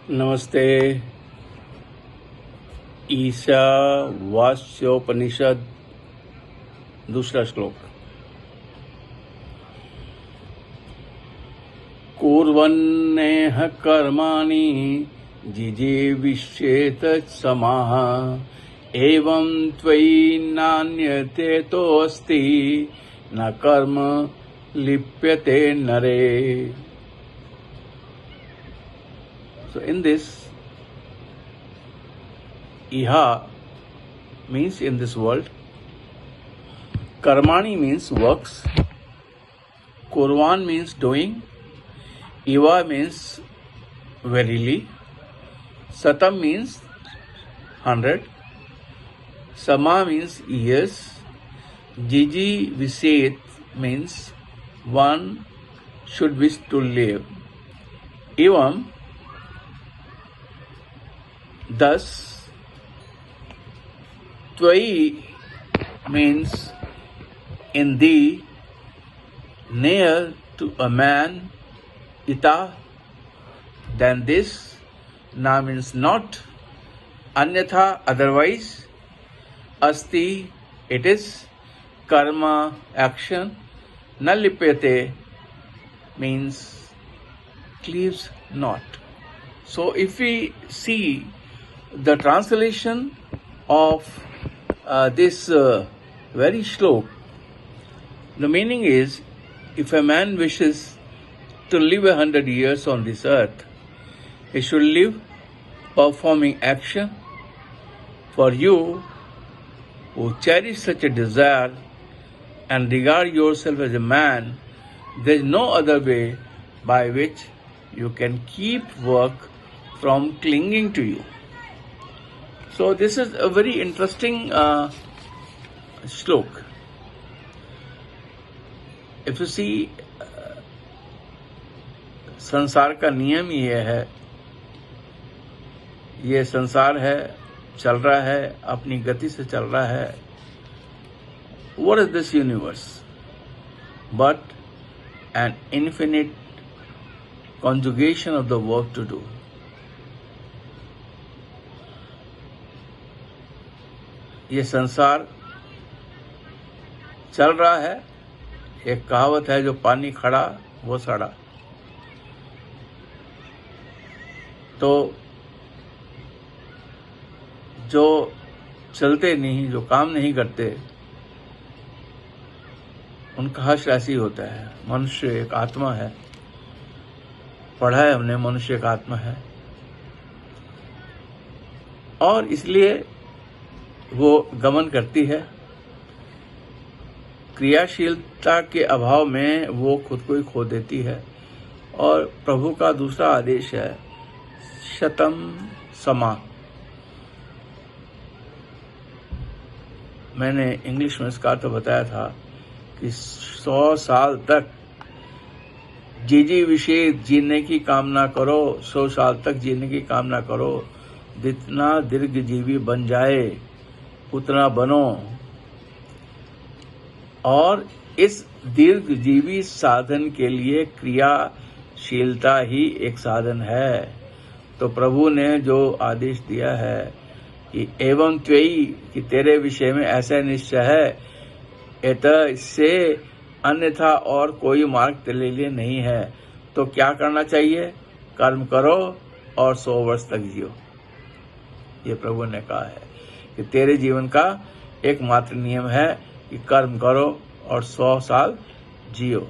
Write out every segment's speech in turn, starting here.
नमस्ते। ईशावास्योपनिषद दूसरा श्लोक। कुर्वन्नेह कर्माणि जिजीविषेत समाः एवं त्वयि नान्यतेतोऽस्ति न कर्म लिप्यते नरे। So in this, Iha means in this world, Karmani means works, Kurvan means doing, Iva means verily, Satam means 100, Sama means years, Jiji Viset means one should wish to live. Evam, thus, Tvai means in thee, near to a man, Ita, than this, Na means not, Anyatha otherwise, Asti it is, Karma action, Na lipyate means cleaves not. So if we see the translation of this very shlok, the meaning is, if a man wishes to live 100 years on this earth, he should live performing action. For you who cherish such a desire and regard yourself as a man, there is no other way by which you can keep work from clinging to you. So this is a very interesting shlok. If you see, संसार का नियम ही ये है, ये संसार है, चल रहा है, अपनी गति से चल रहा है. What is this universe but an infinite conjugation of the work to do? ये संसार चल रहा है. एक कहावत है, जो पानी खड़ा वो सड़ा. तो जो चलते नहीं, जो काम नहीं करते, उनका हर्ष ऐसी होता है. मनुष्य एक आत्मा है, पढ़ा है हमने, मनुष्य एक आत्मा है, और इसलिए वो गमन करती है. क्रियाशीलता के अभाव में वो खुद को ही खो देती है. और प्रभु का दूसरा आदेश है, शतम समा. मैंने इंग्लिश में इसका अर्थ बताया था कि 100 साल तक जिजीविषेत जीने की कामना करो, 100 साल तक जीने की कामना करो. जितना दीर्घजीवी बन जाए उतना बनो. और इस दीर्घजीवी साधन के लिए क्रियाशीलता ही एक साधन है. तो प्रभु ने जो आदेश दिया है कि एवं त्वयि, कि तेरे विषय में ऐसा निश्चय है, एत इससे अन्यथा और कोई मार्ग तेरे लिए नहीं है. तो क्या करना चाहिए? कर्म करो और 100 वर्ष तक जियो. ये प्रभु ने कहा है कि तेरे जीवन का एकमात्र नियम है कि कर्म करो और 100 साल जियो.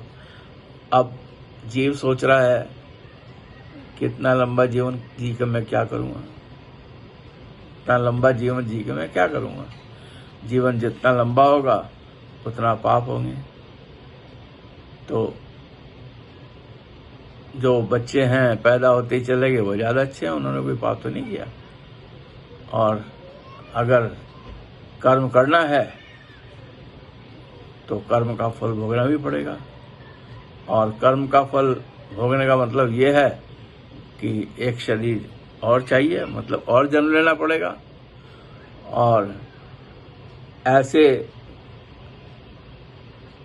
अब जीव सोच रहा है कितना लंबा जीवन जी के मैं क्या करूँगा, इतना लंबा जीवन जी के मैं क्या करूँगा. जीवन जितना लंबा होगा उतना पाप होंगे. तो जो बच्चे हैं पैदा होते ही चले गए वो ज़्यादा अच्छे हैं, उन्होंने कोई पाप तो नहीं किया. और अगर कर्म करना है तो कर्म का फल भोगना भी पड़ेगा. और कर्म का फल भोगने का मतलब ये है कि एक शरीर और चाहिए, मतलब और जन्म लेना पड़ेगा. और ऐसे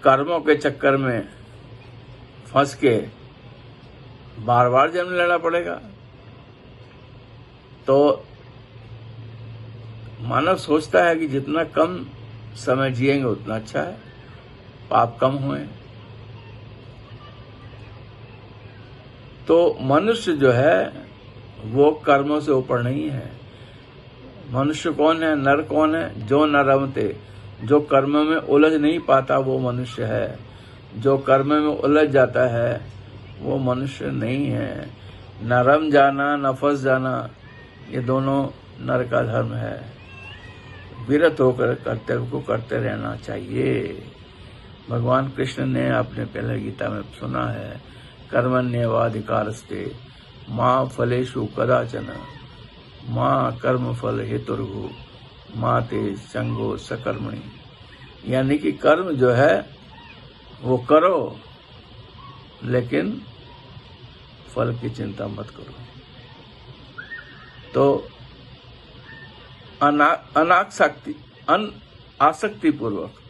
कर्मों के चक्कर में फंस के बार बार जन्म लेना पड़ेगा. तो मानव सोचता है कि जितना कम समय जिएंगे उतना अच्छा है, पाप कम हुए। तो मनुष्य जो है वो कर्मों से ऊपर नहीं है। मनुष्य कौन है, नर कौन है? जो न रमते, जो कर्म में उलझ नहीं पाता वो मनुष्य है। जो कर्म में उलझ जाता है वो मनुष्य नहीं है। न रम जाना न फंस जाना, ये दोनों नर का धर्म है। विरत होकर कर्तव्य को करते रहना चाहिए। भगवान कृष्ण ने अपने पहले गीता में सुना है, कर्मण्येवाधिकारस्ते मां फलेषु कदाचन मां कर्म फल हेतुर्भु मां ते संगो सकर्मणि। यानी कि कर्म जो है वो करो, लेकिन फल की चिंता मत करो। तो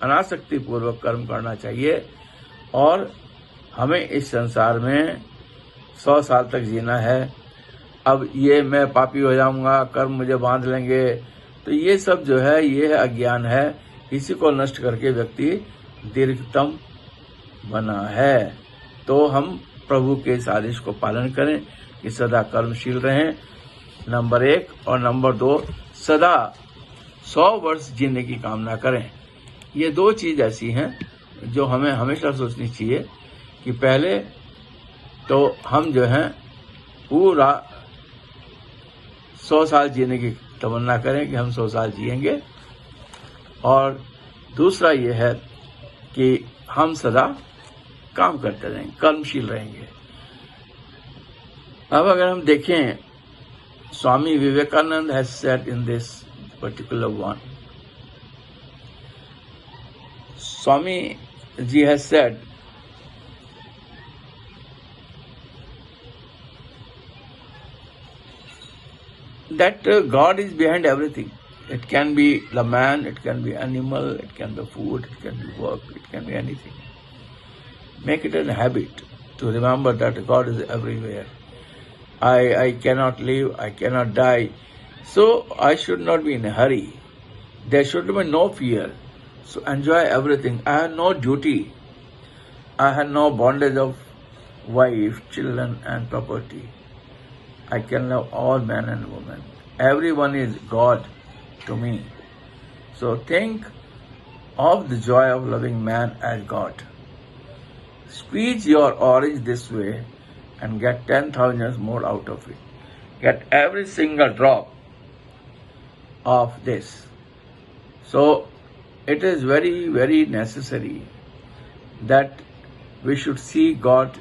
अनासक्ति पूर्वक कर्म करना चाहिए। और हमें इस संसार में 100 साल तक जीना है। अब ये मैं पापी हो जाऊंगा, कर्म मुझे बांध लेंगे, तो ये सब जो है ये अज्ञान है। इसी को नष्ट करके व्यक्ति दीर्घतम बना है। तो हम प्रभु के इस आदेश को पालन करें कि सदा कर्मशील रहें, नंबर 1, और नंबर 2, सदा 100 वर्ष जीने की कामना करें। ये 2 चीज ऐसी हैं जो हमें हमेशा सोचनी चाहिए कि पहले तो हम जो हैं पूरा 100 साल जीने की तमन्ना करें कि हम 100 साल जिएंगे, और दूसरा ये है कि हम सदा काम करते रहेंगे, कर्मशील रहेंगे। अब अगर हम देखें, Swami Vivekananda has said in this particular one, Swami ji has said that God is behind everything. It can be the man, it can be animal, it can be food, it can be work, it can be anything. Make it a habit to remember that God is everywhere. I cannot live, I cannot die, so I should not be in a hurry. There should be no fear. So enjoy everything. I have no duty. I have no bondage of wife, children and property. I can love all men and women. Everyone is God to me. So think of the joy of loving man as God. Squeeze your orange this way and get 10,000 more out of it. Get every single drop of this. So it is very, very necessary that we should see God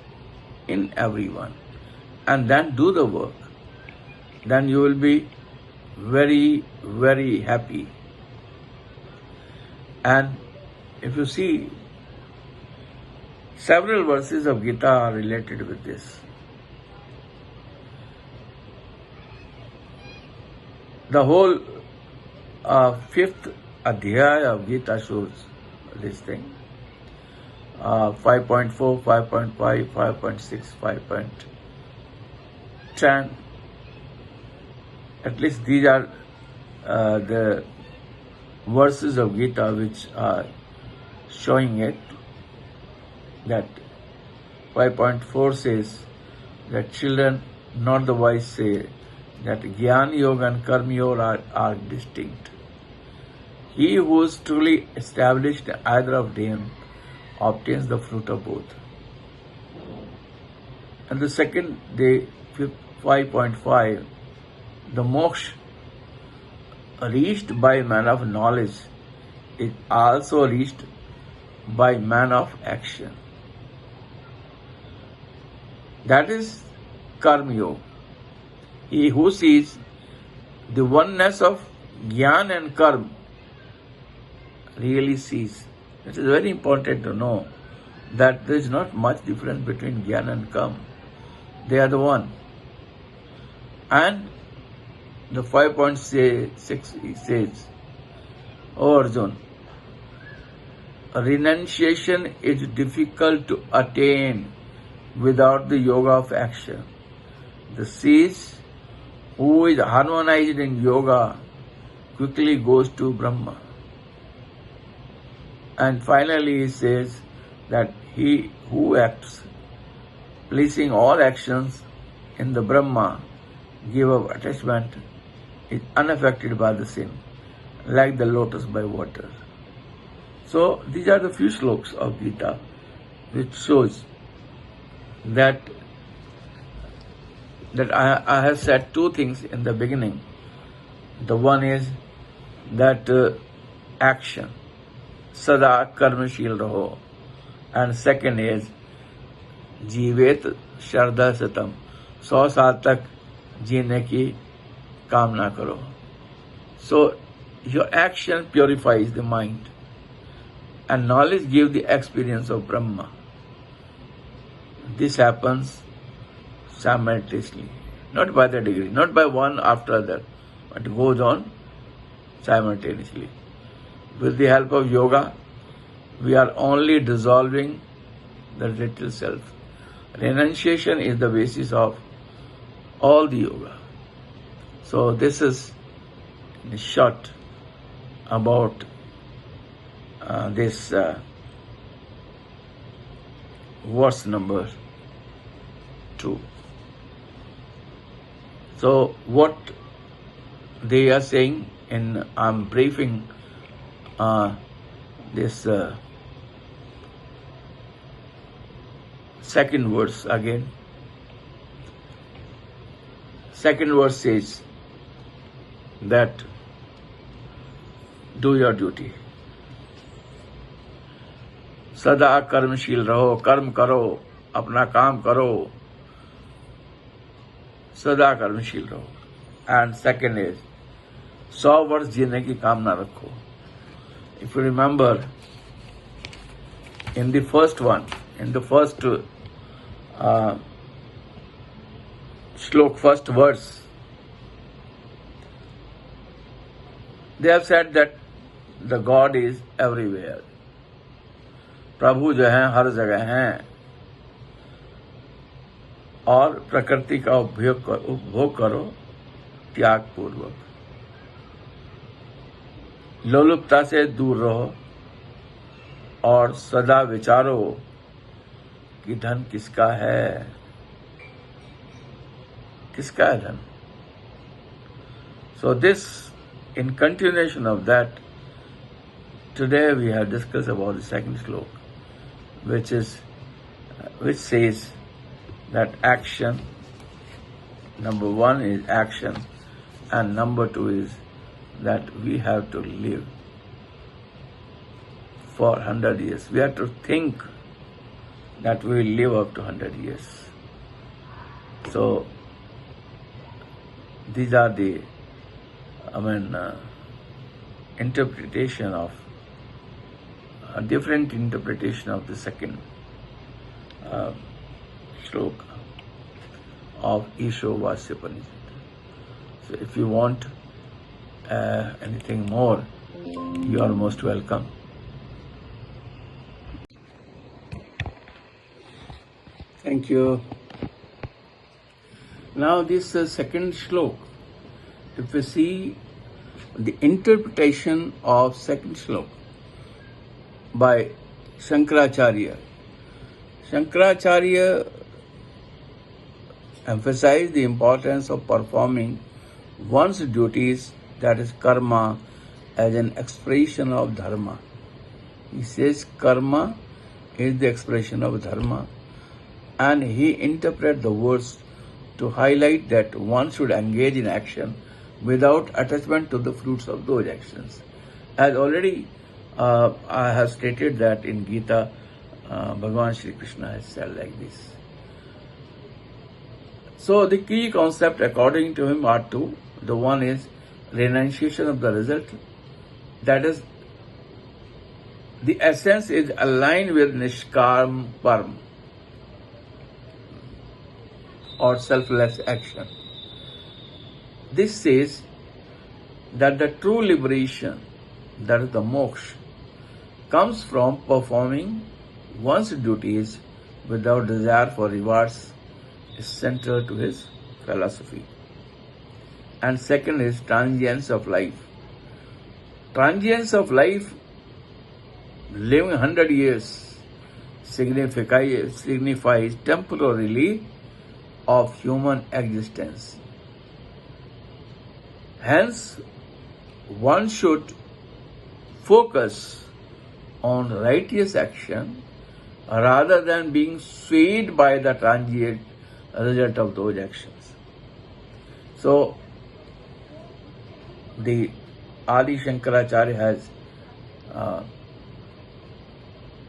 in everyone. And then do the work. Then you will be very, very happy. And if you see, several verses of Gita are related with this. The whole 5th Adhyaya of Gita shows this thing. 5.4, 5.5, 5.6, 5.10. At least these are the verses of Gita which are showing it. That 5.4 says that children, not the wise, say that Jnana Yoga and Karma Yoga are distinct. He who is truly established in either of them obtains the fruit of both. And the second, the 5.5, the moksha reached by man of knowledge is also reached by man of action. That is Karma Yoga. He who sees the oneness of Jnana and Karma really sees. It is very important to know that there is not much difference between Jnana and Karma. They are the one. And the 5.6 says, "O Arjun, renunciation is difficult to attain without the yoga of action. The sage who is harmonized in yoga quickly goes to Brahma. And finally he says that he who acts, placing all actions in the Brahma, give up attachment, is unaffected by the sin, like the lotus by water. So these are the few slokas of Gita which shows that I have said two things in the beginning. The one is that action, sada karmashil raho, and second is जीवेत श्रद्धा सतम, 100 साल तक जीने की कामना करो. So your action purifies the mind, and knowledge gives the experience of Brahma. This happens simultaneously, not by the degree, not by one after other, but it goes on simultaneously. With the help of yoga, we are only dissolving the little self. Renunciation is the basis of all the yoga. So this is in short about this verse number 2. So what they are saying in, I'm briefing this second verse again. Second verse says that do your duty. सदा कर्मशील रहो, कर्म करो, अपना काम करो, सदा कर्मशील रहो. And second is 100 वर्ष जीने की कामना रखो. If you remember, in the first one, in the first slok, first verse, they have said that the God is everywhere. प्रभु जो हैं हर जगह हैं और प्रकृति का उपभोग करो त्याग पूर्वक. लोलुपता से दूर रहो और सदा विचारो कि धन किसका है, किसका है धन. So this, in continuation of that, today we have discussed about the second slok, which says that action, number one is action, and number two is that we have to live for 100 years. We have to think that we will live up to 100 years. So these are the, interpretation of, a different interpretation of the second sloka of Ishavasyopnishad. So if you want anything more, you are most welcome. Thank you. Now this second slok, if we see the interpretation of second slok by Shankaracharya. Shankaracharya emphasized the importance of performing one's duties, that is karma, as an expression of dharma. He says karma is the expression of dharma, and he interprets the words to highlight that one should engage in action without attachment to the fruits of those actions. As already I have stated that in Gita, Bhagavan Shri Krishna has said like this. So the key concept according to him are two. The one is renunciation of the result. That is, the essence is aligned with Nishkam Parm, or selfless action. This says that the true liberation, that is the moksha, comes from performing one's duties without desire for rewards, is central to his philosophy. and second is transience of life. Transience of life, living 100 years, signifies temporarily of human existence. Hence, one should focus on righteous action rather than being swayed by the transient result of those actions. So, the Adi Shankaracharya has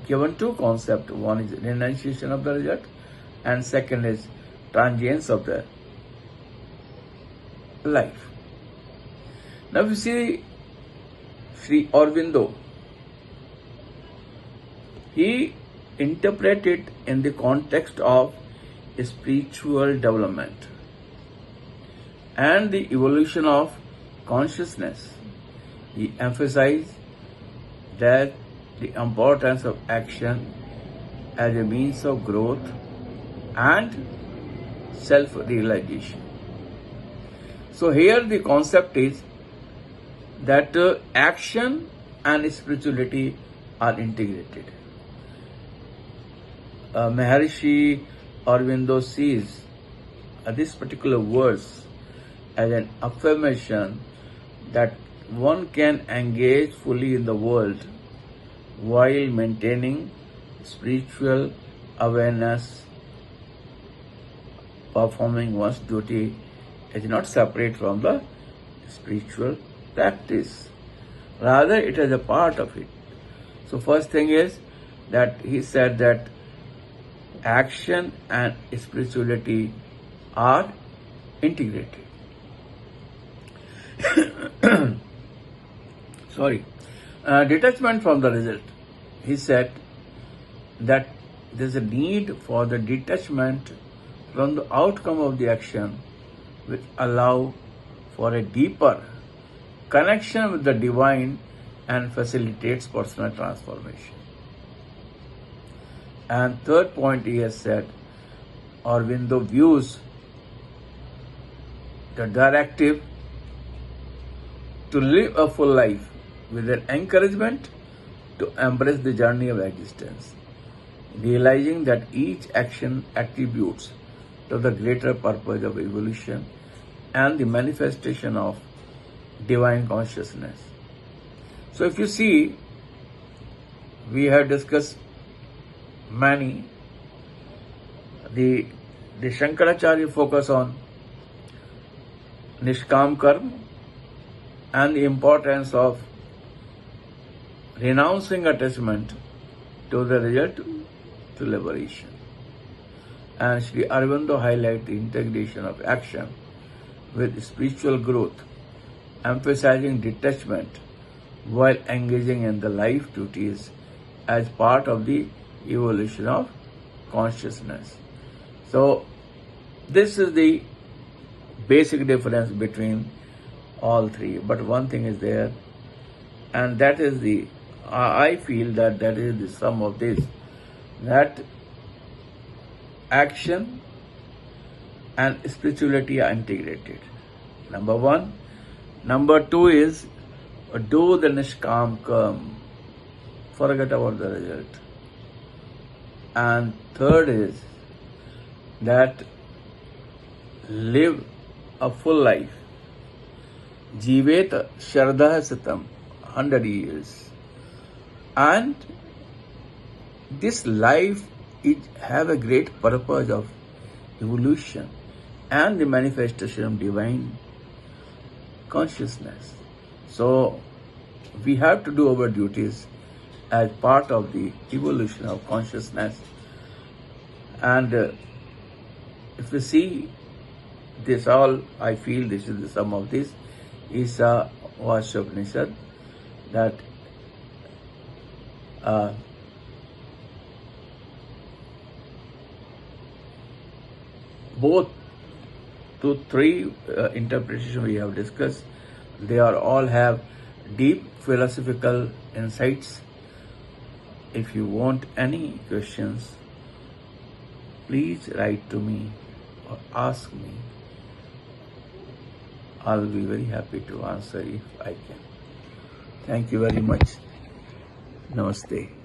given two concepts. One is renunciation of the result, and second is transience of the life. Now, if you see Sri Aurobindo, he interpreted in the context of spiritual development and the evolution of consciousness. He emphasized that the importance of action as a means of growth and self-realization. So here the concept is that action and spirituality are integrated. Maharishi Aurobindo sees this particular verse as an affirmation that one can engage fully in the world while maintaining spiritual awareness. Performing one's duty is not separate from the spiritual practice. Rather, it is a part of it. So first thing is that he said that action and spirituality are integrated. Detachment from the result. He said that there is a need for the detachment from the outcome of the action, which allow for a deeper connection with the divine and facilitates personal transformation. And third point he has said, Aurobindo views the directive to live a full life with an encouragement to embrace the journey of existence, realizing that each action attributes to the greater purpose of evolution and the manifestation of divine consciousness. So if you see, we have discussed many. The Shankaracharya focus on Nishkam Karma and the importance of renouncing attachment to the result to liberation. And Sri Aurobindo highlights the integration of action with spiritual growth, emphasizing detachment while engaging in the life duties as part of the evolution of consciousness. So, this is the basic difference between all three. But one thing is there, and that is I feel that is the sum of this, that action and spirituality are integrated. Number one. Number two is do the Nishkam Karma, forget about the result. And third is that live a full life. Jivet Shardha Satam, 100 years. And this life have a great purpose of evolution and the manifestation of divine consciousness. So we have to do our duties as part of the evolution of consciousness. And if you see this all, I feel this is the sum of this, Ishavasyopnishad, that both to three interpretations we have discussed, they are all have deep philosophical insights. If you want any questions, please write to me or ask me. I will be very happy to answer if I can. Thank you very much. Namaste.